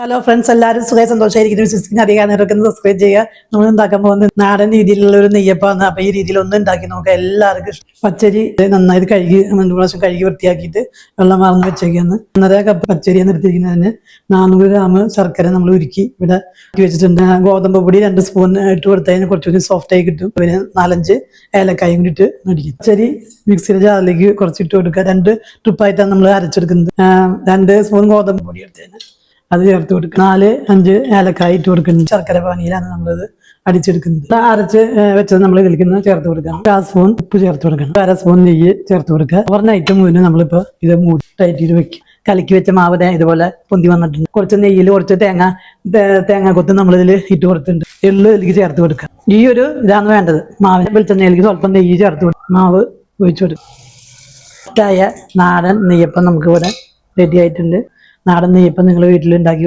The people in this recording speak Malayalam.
ഹലോ ഫ്രണ്ട്സ്, എല്ലാവരും സുഖമായി സന്തോഷമായിരിക്കും. വിശ്വസിക്കുന്ന അധികം നേരമൊക്കെ സബ്സ്ക്രൈബ് ചെയ്യുക. നമ്മൾ ഉണ്ടാക്കാൻ പോകുന്നത് നാടൻ രീതിയിലുള്ള ഒരു നെയ്യപ്പാണ്. അപ്പൊ ഈ രീതിയിൽ ഒന്ന് ഉണ്ടാക്കി നോക്കുക. എല്ലാവർക്കും പച്ചരി നന്നായി കഴുകി 2 പ്രാവശ്യം കഴുകി വൃത്തിയാക്കിയിട്ട് വെള്ളം വാർന്ന് വെച്ചേക്കാന്ന്. 1.5 കപ്പ് പച്ചരിയാണ് എടുത്തിരിക്കുന്നതിന് 400 ഗ്രാം ശർക്കര നമ്മൾ ഉരുക്കി ഇവിടെ വെച്ചിട്ടുണ്ട്. ഗോതമ്പ് പൊടി 2 സ്പൂൺ ഇട്ട് കൊടുത്തതിന് കുറച്ചുകൂടി സോഫ്റ്റ് ആയി കിട്ടും. പിന്നെ 4-5 ഏലക്കായും കൂടി ഇട്ട് നടിക്കും. പച്ചരി മിക്സിയുടെ ജാറിലേക്ക് കുറച്ചിട്ട് കൊടുക്കുക. 2 ട്രിപ്പായിട്ടാണ് നമ്മൾ അരച്ചെടുക്കുന്നത്. 2 സ്പൂൺ ഗോതമ്പ് പൊടി എടുത്തതിന് അത് ചേർത്ത് കൊടുക്കുക. 4-5 ഏലക്കായ ഇട്ട് കൊടുക്കുന്നുണ്ട്. ശർക്കര പാനിയിലാണ് നമ്മളിത് അടിച്ചെടുക്കുന്നത്. അരച്ച് വെച്ചത് നമ്മൾ ഇതിലേക്ക് ചേർത്ത് കൊടുക്കണം. 1 സ്പൂൺ ഉപ്പ് ചേർത്ത് കൊടുക്കണം. 1/2 സ്പൂൺ നെയ്യ് ചേർത്ത് കൊടുക്കുക. ഓവർനൈറ്റ് മുന്നേ നമ്മളിപ്പോൾ ഇത് മൂടി ടൈറ്റ് വെക്കും. കലക്കി വെച്ച മാവ് ഇതുപോലെ പൊന്തി വന്നിട്ടുണ്ട്. കുറച്ച് നെയ്യിൽ കുറച്ച് തേങ്ങ കൊത്ത് നമ്മളിതിൽ ഇട്ട് കൊടുത്തിട്ടുണ്ട്. എള്ള് ഇതിലേക്ക് ചേർത്ത് കൊടുക്കുക. ഈ ഒരു ഇതാണ് വേണ്ടത്. മാവിനെ വെളിച്ചെണ്ണയിലേക്ക് സ്വല്പം നെയ്യ് ചേർത്ത് കൊടുക്കുക. മാവ് ഒഴിച്ചു കൊടുക്കുക. നാടൻ നെയ്യപ്പം നമുക്ക് ഇവിടെ റെഡി ആയിട്ടുണ്ട്. നാടൻ നെയ്യപ്പം നിങ്ങൾ വീട്ടിൽ ഉണ്ടാക്കി